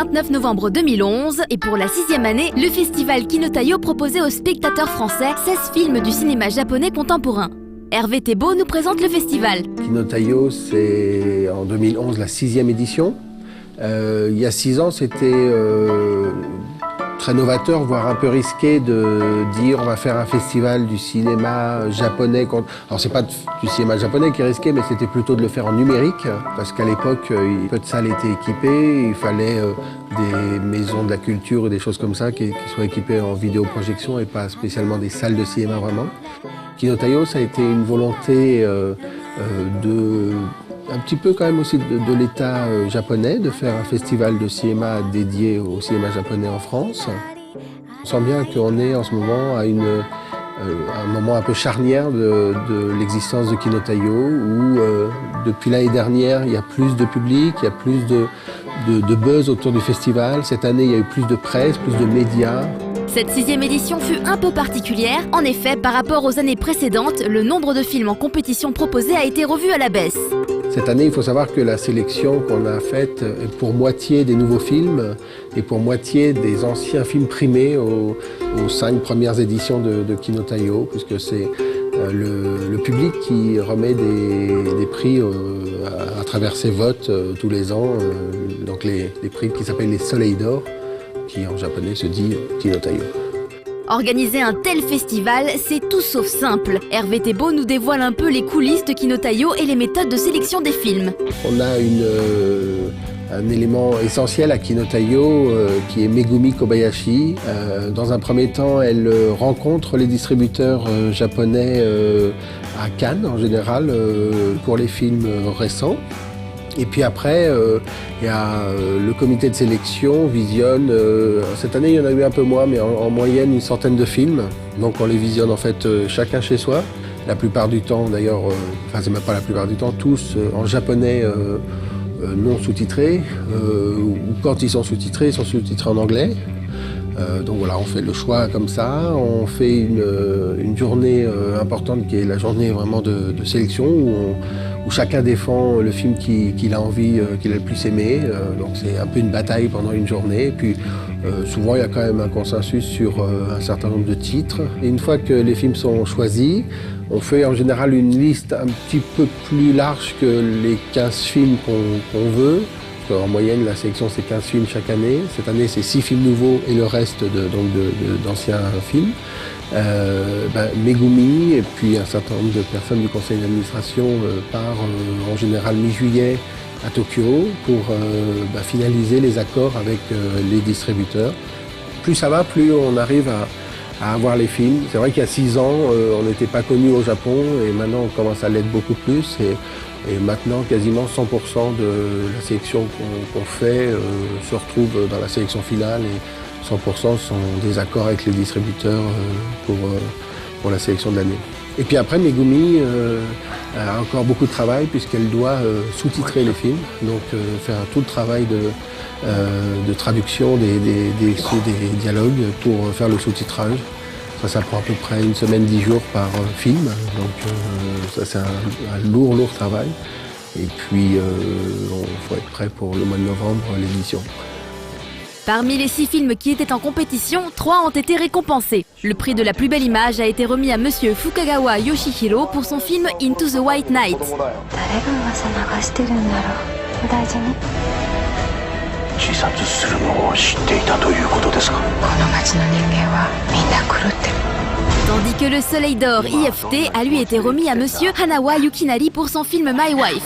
29 novembre 2011 et pour la 6e année, le festival Kinotaio proposait aux spectateurs français 16 films du cinéma japonais contemporain. Hervé Thébault nous présente le festival. Kinotaio, c'est en 2011 la 6e édition. Il y a 6 ans, c'était très novateur, voire un peu risqué de dire on va faire un festival du cinéma japonais. Alors c'est pas du cinéma japonais qui est risqué, mais c'était plutôt de le faire en numérique, parce qu'à l'époque, peu de salles étaient équipées, il fallait des maisons de la culture ou des choses comme ça qui soient équipées en vidéoprojection et pas spécialement des salles de cinéma vraiment. Kinotaio, ça a été une volonté un petit peu quand même aussi de l'État japonais, de faire un festival de cinéma dédié au cinéma japonais en France. On sent bien qu'on est en ce moment à un moment un peu charnière de l'existence de Kinotaio, où depuis l'année dernière, il y a plus de public, il y a plus de buzz autour du festival. Cette année, il y a eu plus de presse, plus de médias. Cette 6e édition fut un peu particulière. En effet, par rapport aux années précédentes, le nombre de films en compétition proposés a été revu à la baisse. Cette année, il faut savoir que la sélection qu'on a faite est pour moitié des nouveaux films et pour moitié des anciens films primés aux 5 premières éditions de Kinotaio, puisque c'est le public qui remet des prix à travers ses votes tous les ans, donc les prix qui s'appellent les Soleil d'Or, qui en japonais se dit Kinotaio. Organiser un tel festival, c'est tout sauf simple. Hervé Thébault nous dévoile un peu les coulisses de Kinotaio et les méthodes de sélection des films. On a un élément essentiel à Kinotaio qui est Megumi Kobayashi. Dans un premier temps, elle rencontre les distributeurs japonais à Cannes en général pour les films récents. Et puis après, il y a le comité de sélection visionne, cette année il y en a eu un peu moins, mais en moyenne une centaine de films. Donc on les visionne en fait chacun chez soi. La plupart du temps d'ailleurs, enfin c'est même pas la plupart du temps, tous en japonais non sous-titrés, ou quand ils sont sous-titrés en anglais. Donc voilà, on fait le choix comme ça, on fait une journée importante qui est la journée vraiment de sélection où chacun défend le film qu'il a envie, qu'il a le plus aimé. Donc c'est un peu une bataille pendant une journée. Et puis souvent il y a quand même un consensus sur un certain nombre de titres. Et une fois que les films sont choisis, on fait en général une liste un petit peu plus large que les 15 films qu'on veut. En moyenne, la sélection, c'est 15 films chaque année. Cette année, c'est 6 films nouveaux et le reste d'anciens films. Megumi et puis un certain nombre de personnes du conseil d'administration part en général mi-juillet à Tokyo pour finaliser les accords avec les distributeurs. Plus ça va, plus on arrive à avoir les films. C'est vrai qu'il y a 6 ans, on n'était pas connu au Japon et maintenant on commence à l'être beaucoup plus. Et maintenant, quasiment 100% de la sélection qu'on fait se retrouve dans la sélection finale et 100% sont des accords avec les distributeurs pour la sélection de l'année. Et puis après, Megumi a encore beaucoup de travail puisqu'elle doit sous-titrer les films, donc faire tout le travail de traduction des dialogues pour faire le sous-titrage. Ça prend à peu près 1 semaine, 10 jours par film, donc ça c'est un lourd travail. Et puis il faut être prêt pour le mois de novembre, l'édition. Parmi les 6 films qui étaient en compétition, 3 ont été récompensés. Le prix de la plus belle image a été remis à monsieur Fukagawa Yoshihiro pour son film Into the White Night. Tandis que le Soleil d'Or IFT a lui été remis à monsieur Hanawa Yukinari pour son film My Wife.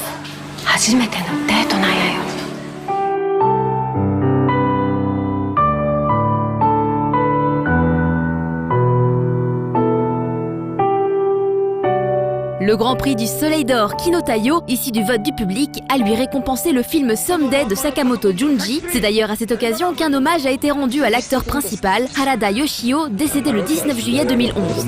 Le Grand Prix du Soleil d'Or Kinotaio, issu du vote du public, a lui récompensé le film Someday de Sakamoto Junji. C'est d'ailleurs à cette occasion qu'un hommage a été rendu à l'acteur principal, Harada Yoshio, décédé le 19 juillet 2011.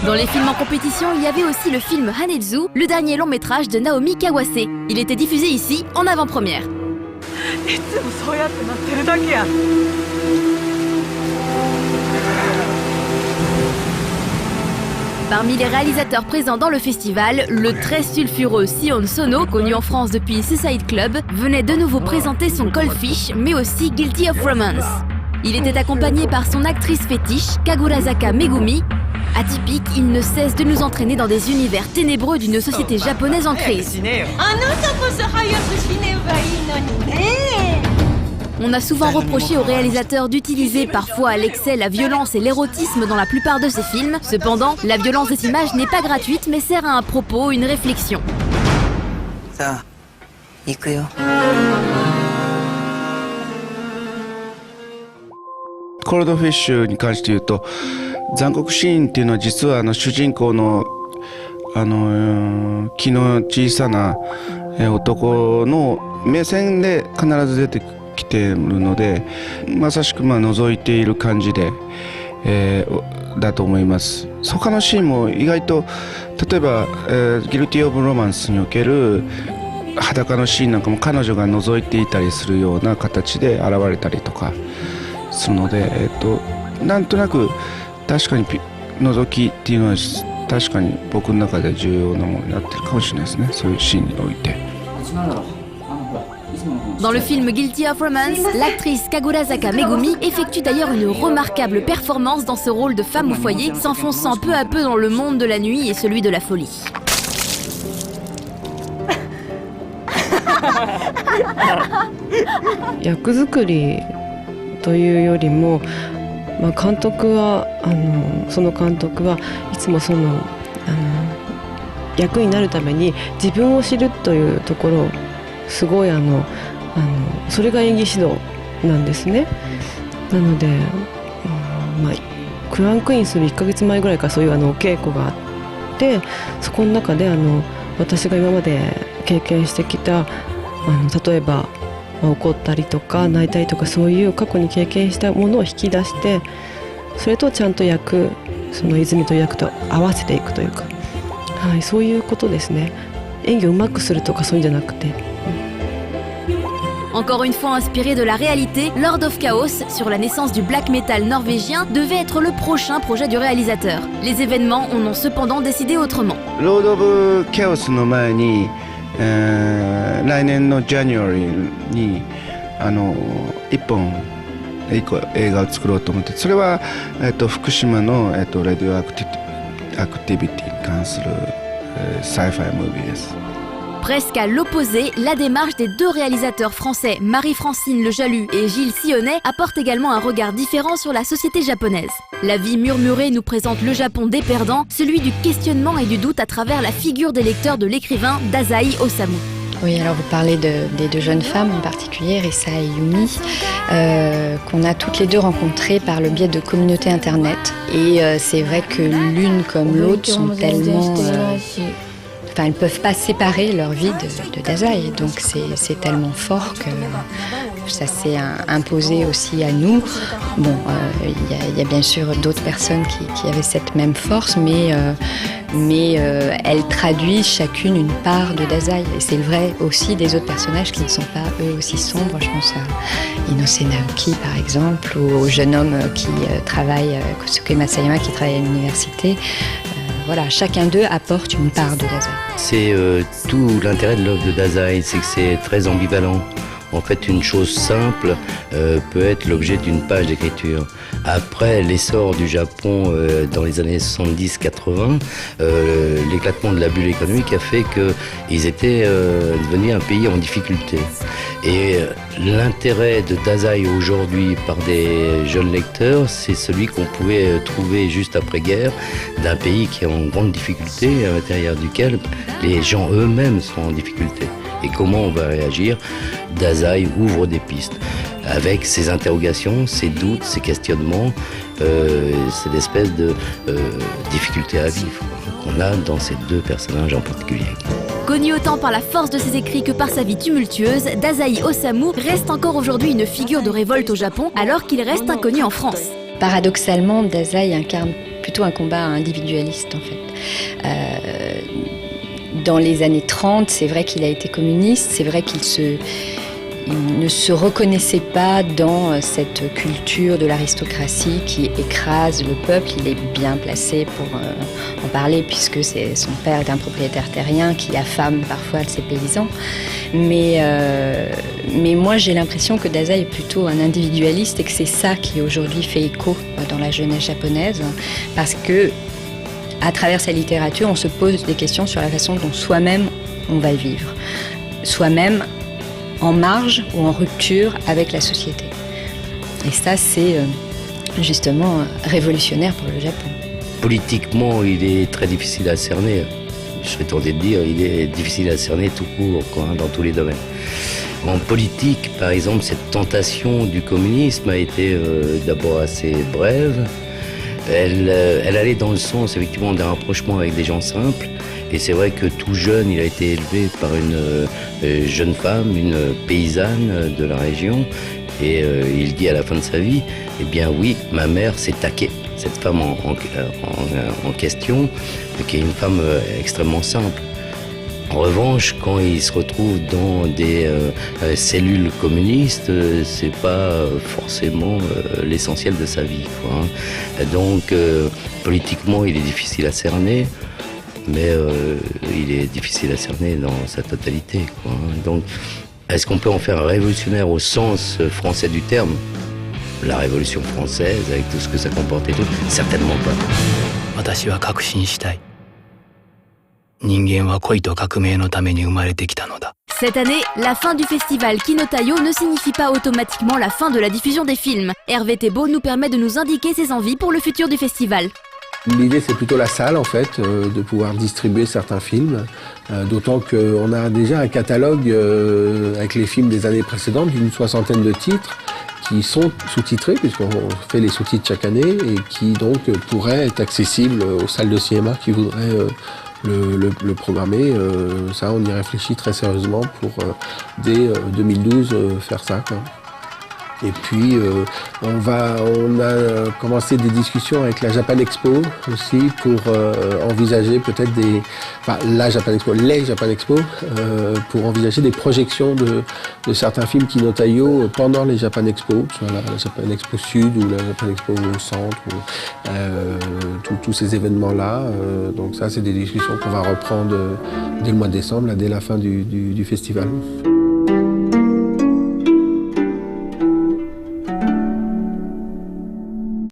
Dans les films en compétition, il y avait aussi le film Hanetsu, le dernier long métrage de Naomi Kawase. Il était diffusé ici, en avant-première. Parmi les réalisateurs présents dans le festival, le très sulfureux Sion Sono, connu en France depuis Suicide Club, venait de nouveau présenter son Coldfish, mais aussi Guilty of Romance. Il était accompagné par son actrice fétiche, Kagurazaka Megumi. Atypique, il ne cesse de nous entraîner dans des univers ténébreux d'une société japonaise en crise. On a souvent reproché au réalisateur d'utiliser parfois à l'excès la violence et l'érotisme dans la plupart de ses films. Cependant, la violence des images n'est pas gratuite mais sert à un propos, une réflexion. Ça, ikuyo. Coldfish に関して言うと、残酷シーンっていうのは実は主人公の気の小さな男の目線で必ず出てきているので、まさしく覗いている感じで、だと思います。他のシーンも意外と例えば、ギルティ・オブ・ロマンスにおける裸のシーンなんかも彼女が覗いていたりするような形で現れたりとかするので、なんとなく確かに覗きっていうのは確かに僕の中で重要なものになってるかもしれないですね、そういうシーンにおいて。Dans le film Guilty of Romance, l'actrice Kagurazaka Megumi effectue d'ailleurs une remarquable performance dans ce rôle de femme au foyer, s'enfonçant peu à peu dans le monde de la nuit et celui de la folie. 役作りというよりも、監督はその監督はいつも役になるために自分を知るというところをすごいそれが演技指導なんですね。なので、クランクインする1ヶ月前ぐらいからそういう稽古があって、そこの中で私が今まで経験してきた例えば怒ったりとか泣いたりとかそういう過去に経験したものを引き出して、それとちゃんとその泉と役と合わせていくというか、はい、そういうことですね。演技をうまくするとかそういうんじゃなくて。Encore une fois inspiré de la réalité, Lord of Chaos, sur la naissance du black metal norvégien, devait être le prochain projet du réalisateur. Les événements en ont cependant décidé autrement. Lord of Chaos の前に、来年の January に1本映画を作ろうと思って、それは、福島の、ラディオアクティビティに関する、sci-fi ムービーです。Presque à l'opposé, la démarche des deux réalisateurs français, Marie-Francine Le Jaloux et Gilles Sionnet, apporte également un regard différent sur la société japonaise. La vie murmurée nous présente le Japon des perdants, celui du questionnement et du doute à travers la figure des lecteurs de l'écrivain Dazai Osamu. Oui, alors vous parlez des deux jeunes femmes en particulier, Risa et Yumi, qu'on a toutes les deux rencontrées par le biais de communautés internet. Et c'est vrai que l'une comme l'autre sont tellement... elles ne peuvent pas séparer leur vie de Dazai, donc c'est tellement fort que ça s'est imposé aussi à nous. Bon, il y a bien sûr d'autres personnes qui avaient cette même force, mais elles traduisent chacune une part de Dazai. Et c'est vrai aussi des autres personnages qui ne sont pas eux aussi sombres. Je pense à Inose Naoki par exemple, ou au jeune homme qui travaille, Kosuke Masayama, qui travaille à l'université. Voilà, chacun d'eux apporte une part de Dazai. C'est tout l'intérêt de l'œuvre de Dazai, c'est que c'est très ambivalent. En fait, une chose simple peut être l'objet d'une page d'écriture. Après l'essor du Japon dans les années 70-80, l'éclatement de la bulle économique a fait qu'ils étaient devenus un pays en difficulté. Et l'intérêt de Dazai aujourd'hui par des jeunes lecteurs, c'est celui qu'on pouvait trouver juste après-guerre d'un pays qui est en grande difficulté, à l'intérieur duquel les gens eux-mêmes sont en difficulté. Et comment on va réagir? Dazai ouvre des pistes avec ses interrogations, ses doutes, ses questionnements, cette espèce de difficulté à vivre qu'on a dans ces deux personnages en particulier. Connu autant par la force de ses écrits que par sa vie tumultueuse, Dazai Osamu reste encore aujourd'hui une figure de révolte au Japon alors qu'il reste inconnu en France. Paradoxalement, Dazai incarne plutôt un combat individualiste en fait. Dans les années 30, c'est vrai qu'il a été communiste, c'est vrai qu'il il ne se reconnaissait pas dans cette culture de l'aristocratie qui écrase le peuple. Il est bien placé pour en parler puisque son père est un propriétaire terrien qui affame parfois ses paysans. Mais moi j'ai l'impression que Dazai est plutôt un individualiste et que c'est ça qui aujourd'hui fait écho dans la jeunesse japonaise, parce que à travers sa littérature on se pose des questions sur la façon dont soi-même on va vivre, soi-même en marge ou en rupture avec la société. Et ça c'est justement révolutionnaire pour le Japon. Politiquement, il est très difficile à cerner. Je serais tenté de dire, il est difficile à cerner tout court, quoi, dans tous les domaines. En politique, par exemple, cette tentation du communisme a été d'abord assez brève. Elle allait dans le sens, effectivement, d'un rapprochement avec des gens simples. Et c'est vrai que tout jeune, il a été élevé par une jeune femme, une paysanne de la région. Et il dit à la fin de sa vie, eh bien oui, ma mère s'est taquée. Cette femme en question, qui est une femme extrêmement simple. En revanche, quand il se retrouve dans des cellules communistes, c'est pas forcément l'essentiel de sa vie, quoi, hein. Donc, politiquement, il est difficile à cerner, mais il est difficile à cerner dans sa totalité, quoi, hein. Donc, est-ce qu'on peut en faire un révolutionnaire au sens français du terme ? La Révolution française, avec tout ce que ça comporte et tout, certainement pas. Cette année, la fin du festival Kinotayo ne signifie pas automatiquement la fin de la diffusion des films. Hervé Thébault nous permet de nous indiquer ses envies pour le futur du festival. L'idée, c'est plutôt la salle, en fait, de pouvoir distribuer certains films, d'autant qu'on a déjà un catalogue avec les films des années précédentes, d'une 60aine de titres, qui sont sous-titrés, puisqu'on fait les sous-titres chaque année, et qui donc pourraient être accessibles aux salles de cinéma qui voudraient le programmer. Ça, on y réfléchit très sérieusement pour, dès 2012, faire ça, quoi. Et puis, on a commencé des discussions avec la Japan Expo aussi pour envisager peut-être les Japan Expo, pour envisager des projections de certains films Kinotayo pendant les Japan Expo, soit la Japan Expo Sud ou la Japan Expo au Centre, ou tous ces événements-là. Donc ça, c'est des discussions qu'on va reprendre dès le mois de décembre, dès la fin du festival.